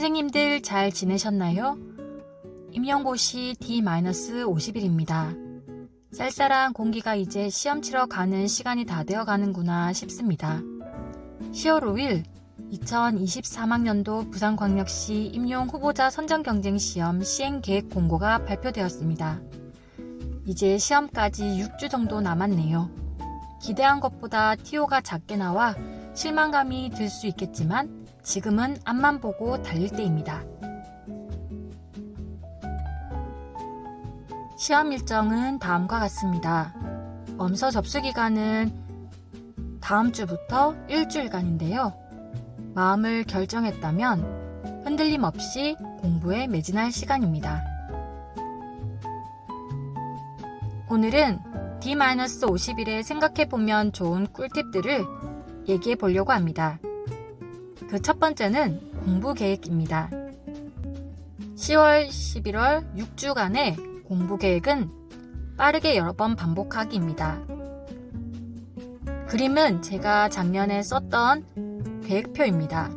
선생님들 잘 지내셨나요? 임용고시 D-50일입니다. 쌀쌀한 공기가 이제 시험 치러 가는 시간이 다 되어 가는구나 싶습니다. 10월 5일 2023학년도 부산광역시 임용 후보자 선정경쟁 시험 시행계획 공고가 발표되었습니다. 이제 시험까지 6주 정도 남았네요. 기대한 것보다 TO가 작게 나와 실망감이 들 수 있겠지만 지금은 앞만 보고 달릴 때입니다. 시험 일정은 다음과 같습니다. 엄서 접수 기간은 다음 주부터 일주일간인데요. 마음을 결정했다면 흔들림 없이 공부에 매진할 시간입니다. 오늘은 D-50일에 생각해보면 좋은 꿀팁들을 얘기해 보려고 합니다. 그 첫 번째는 공부 계획입니다. 10월, 11월 6주간의 공부 계획은 빠르게 여러 번 반복하기입니다. 그림은 제가 작년에 썼던 계획표입니다.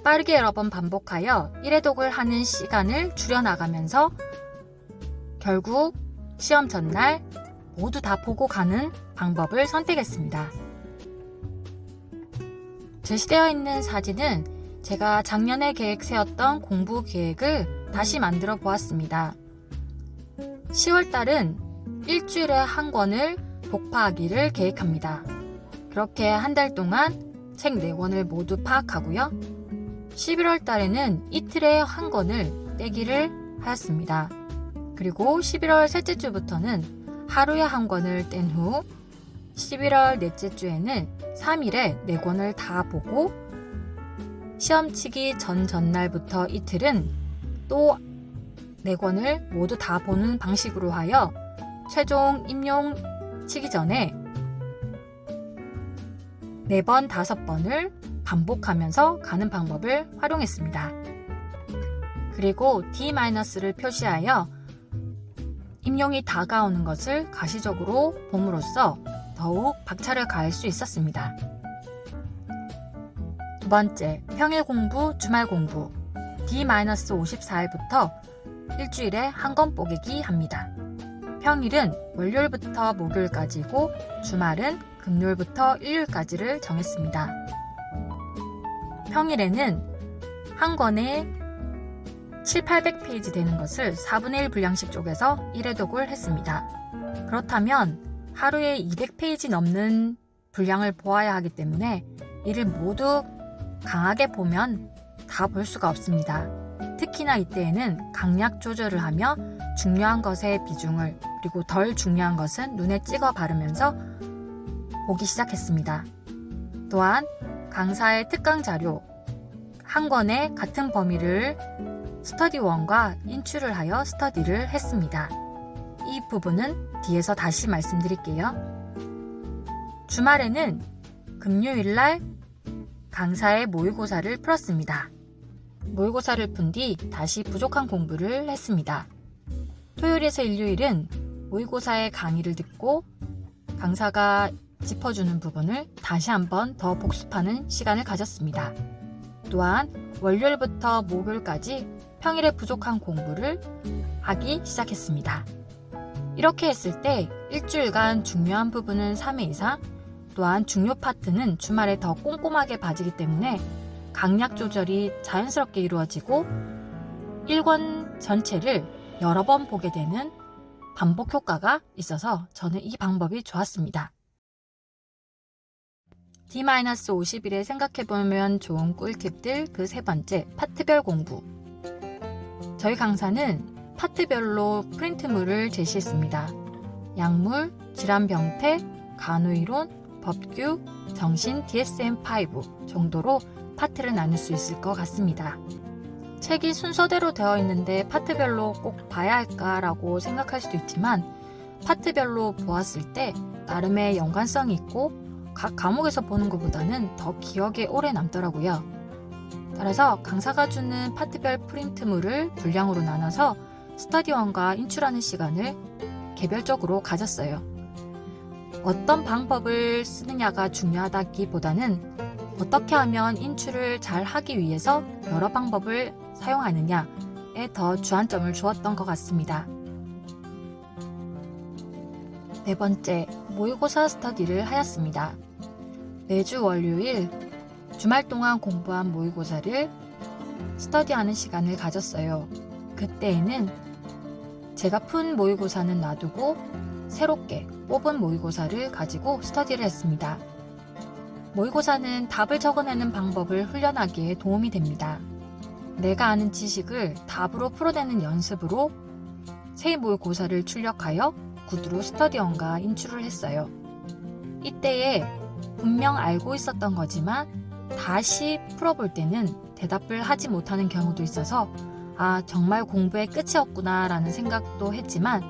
빠르게 여러 번 반복하여 1회독을 하는 시간을 줄여나가면서 결국 시험 전날 모두 다 보고 가는 방법을 선택했습니다. 제시되어 있는 사진은 제가 작년에 세웠던 공부 계획을 다시 만들어 보았습니다. 10월달은 일주일에 한 권을 독파하기를 계획합니다. 그렇게 한 달 동안 책 4권을 모두 파악하고요. 11월달에는 이틀에 한 권을 떼기를 하였습니다. 그리고 11월 셋째 주부터는 하루에 한 권을 뗀 후 11월 넷째 주에는 3일에 4권을 다 보고 시험 치기 전날부터 이틀은 또 4권을 모두 다 보는 방식으로 하여 최종 임용 치기 전에 4번, 5번을 반복하면서 가는 방법을 활용했습니다. 그리고 D-를 표시하여 임용이 다가오는 것을 가시적으로 봄으로써 더욱 박차를 가할 수 있었습니다. 두 번째, 평일 공부, 주말 공부. D-54일부터 일주일에 한 권 뽀개기 합니다. 평일은 월요일부터 목요일까지고 주말은 금요일부터 일요일까지를 정했습니다. 평일에는 한 권에 700~800페이지 되는 것을 4분의 1 분량씩 쪼개서 1회독을 했습니다. 그렇다면 하루에 200페이지 넘는 분량을 보아야 하기 때문에 이를 모두 강하게 보면 다 볼 수가 없습니다. 특히나 이때에는 강약 조절을 하며 중요한 것의 비중을 그리고 덜 중요한 것은 눈에 찍어 바르면서 보기 시작했습니다. 또한 강사의 특강 자료 한 권의 같은 범위를 스터디1과 인출을 하여 스터디를 했습니다. 이 부분은 뒤에서 다시 말씀드릴게요. 주말에는 금요일날 강사의 모의고사를 풀었습니다. 모의고사를 푼 뒤 다시 부족한 공부를 했습니다. 토요일에서 일요일은 모의고사의 강의를 듣고 강사가 짚어주는 부분을 다시 한번 더 복습하는 시간을 가졌습니다. 또한 월요일부터 목요일까지 평일에 부족한 공부를 하기 시작했습니다. 이렇게 했을 때 일주일간 중요한 부분은 3회 이상, 또한 중요 파트는 주말에 더 꼼꼼하게 봐지기 때문에 강약 조절이 자연스럽게 이루어지고 1권 전체를 여러 번 보게 되는 반복 효과가 있어서 저는 이 방법이 좋았습니다. D-50일에 생각해보면 좋은 꿀팁들 그 세 번째, 파트별 공부. 저희 강사는 파트별로 프린트물을 제시했습니다. 약물, 질환병태, 간호이론, 법규, 정신 DSM-5 정도로 파트를 나눌 수 있을 것 같습니다. 책이 순서대로 되어 있는데 파트별로 꼭 봐야 할까라고 생각할 수도 있지만 파트별로 보았을 때 나름의 연관성이 있고 각 과목에서 보는 것보다는 더 기억에 오래 남더라고요. 따라서 강사가 주는 파트별 프린트물을 분량으로 나눠서 스터디1과 인출하는 시간을 개별적으로 가졌어요. 어떤 방법을 쓰느냐가 중요하다기보다는 어떻게 하면 인출을 잘 하기 위해서 여러 방법을 사용하느냐에 더 주안점을 주었던 것 같습니다. 네 번째, 모의고사 스터디를 하였습니다. 매주 월요일 주말 동안 공부한 모의고사를 스터디하는 시간을 가졌어요. 그때에는 제가 푼 모의고사는 놔두고 새롭게 뽑은 모의고사를 가지고 스터디를 했습니다. 모의고사는 답을 적어내는 방법을 훈련하기에 도움이 됩니다. 내가 아는 지식을 답으로 풀어내는 연습으로 새 모의고사를 출력하여 구두로 스터디원과 인출을 했어요. 이때에 분명 알고 있었던 거지만 다시 풀어볼 때는 대답을 하지 못하는 경우도 있어서 정말 공부의 끝이 없구나 라는 생각도 했지만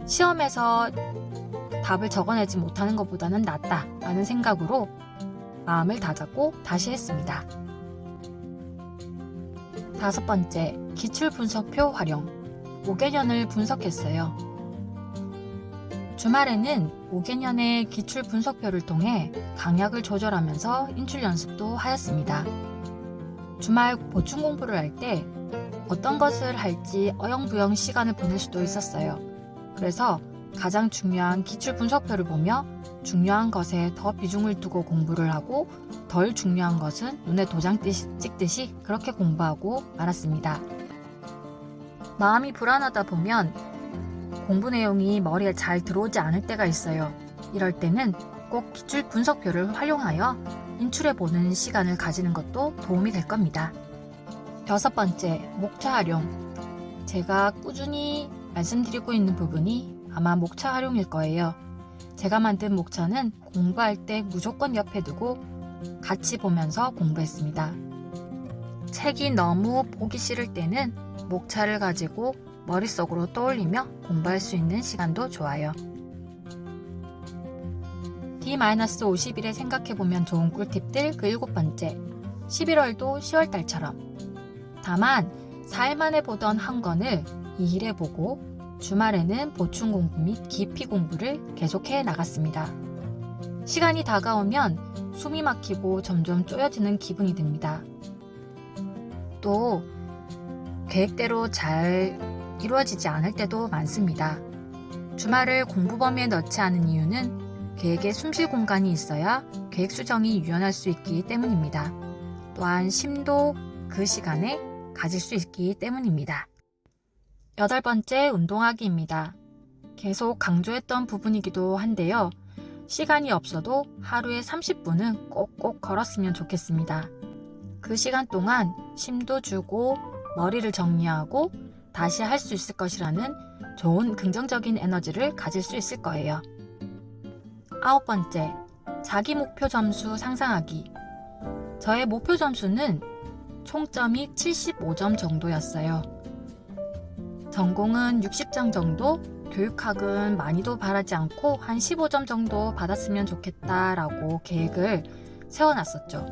시험에서 답을 적어내지 못하는 것보다는 낫다 라는 생각으로 마음을 다잡고 다시 했습니다. 다섯 번째, 기출분석표 활용. 5개년을 분석했어요. 주말에는 5개년의 기출분석표를 통해 강약을 조절하면서 인출 연습도 하였습니다. 주말 보충 공부를 할 때 어떤 것을 할지 어영부영 시간을 보낼 수도 있었어요. 그래서 가장 중요한 기출 분석표를 보며 중요한 것에 더 비중을 두고 공부를 하고 덜 중요한 것은 눈에 도장 찍듯이 그렇게 공부하고 말았습니다. 마음이 불안하다 보면 공부 내용이 머리에 잘 들어오지 않을 때가 있어요. 이럴 때는 꼭 기출 분석표를 활용하여 인출해보는 시간을 가지는 것도 도움이 될 겁니다. 여섯 번째, 목차 활용. 제가 꾸준히 말씀드리고 있는 부분이 아마 목차 활용일 거예요. 제가 만든 목차는 공부할 때 무조건 옆에 두고 같이 보면서 공부했습니다. 책이 너무 보기 싫을 때는 목차를 가지고 머릿속으로 떠올리며 공부할 수 있는 시간도 좋아요. D-50일에 생각해보면 좋은 꿀팁들 그 7번째, 11월도 10월달처럼. 다만 4일 만에 보던 한 권을 2일에 보고 주말에는 보충 공부 및 깊이 공부를 계속해 나갔습니다. 시간이 다가오면 숨이 막히고 점점 쪼여지는 기분이 듭니다. 또 계획대로 잘 이루어지지 않을 때도 많습니다. 주말을 공부 범위에 넣지 않은 이유는 계획에 숨쉴 공간이 있어야 계획 수정이 유연할 수 있기 때문입니다. 또한 심도 그 시간에 가질 수 있기 때문입니다. 여덟 번째, 운동하기입니다. 계속 강조했던 부분이기도 한데요. 시간이 없어도 하루에 30분은 꼭꼭 걸었으면 좋겠습니다. 그 시간 동안 심도 주고 머리를 정리하고 다시 할 수 있을 것이라는 좋은 긍정적인 에너지를 가질 수 있을 거예요. 아홉 번째, 자기 목표 점수 상상하기. 저의 목표 점수는 총점이 75점 정도였어요. 전공은 60점 정도, 교육학은 많이도 바라지 않고 한 15점 정도 받았으면 좋겠다라고 계획을 세워놨었죠.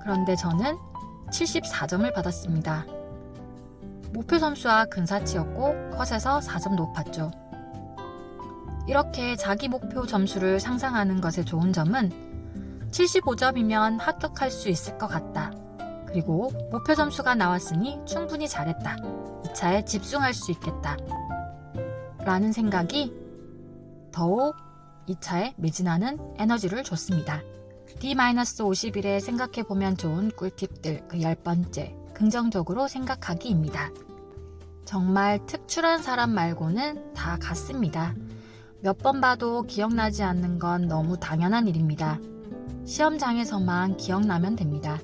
그런데 저는 74점을 받았습니다. 목표 점수와 근사치였고 컷에서 4점 높았죠. 이렇게 자기 목표 점수를 상상하는 것의 좋은 점은 75점이면 합격할 수 있을 것 같다. 그리고 목표 점수가 나왔으니 충분히 잘했다. 2차에 집중할 수 있겠다. 라는 생각이 더욱 2차에 매진하는 에너지를 줬습니다. D-50일에 생각해보면 좋은 꿀팁들 그 10번째, 긍정적으로 생각하기입니다. 정말 특출한 사람 말고는 다 같습니다. 몇 번 봐도 기억나지 않는 건 너무 당연한 일입니다. 시험장에서만 기억나면 됩니다.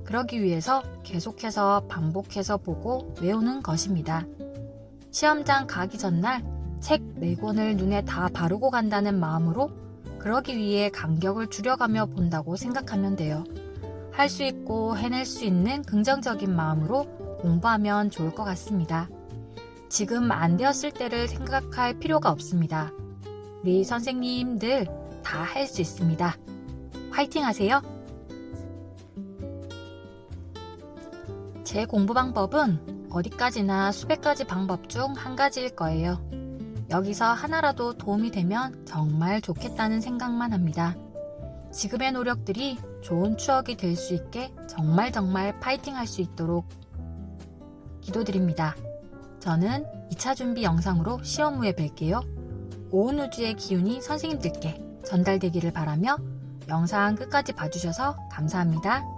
그러기 위해서 계속해서 반복해서 보고 외우는 것입니다. 시험장 가기 전날 책 4권을 눈에 다 바르고 간다는 마음으로 그러기 위해 간격을 줄여가며 본다고 생각하면 돼요. 할 수 있고 해낼 수 있는 긍정적인 마음으로 공부하면 좋을 것 같습니다. 지금 안 되었을 때를 생각할 필요가 없습니다. 우리 선생님들 다 할 수 있습니다. 화이팅 하세요! 제 공부 방법은 어디까지나 수백 가지 방법 중 한 가지일 거예요. 여기서 하나라도 도움이 되면 정말 좋겠다는 생각만 합니다. 지금의 노력들이 좋은 추억이 될 수 있게 정말 파이팅 할 수 있도록 기도드립니다. 저는 2차 준비 영상으로 시험 후에 뵐게요. 오은 우주의 기운이 선생님들께 전달되기를 바라며 영상 끝까지 봐주셔서 감사합니다.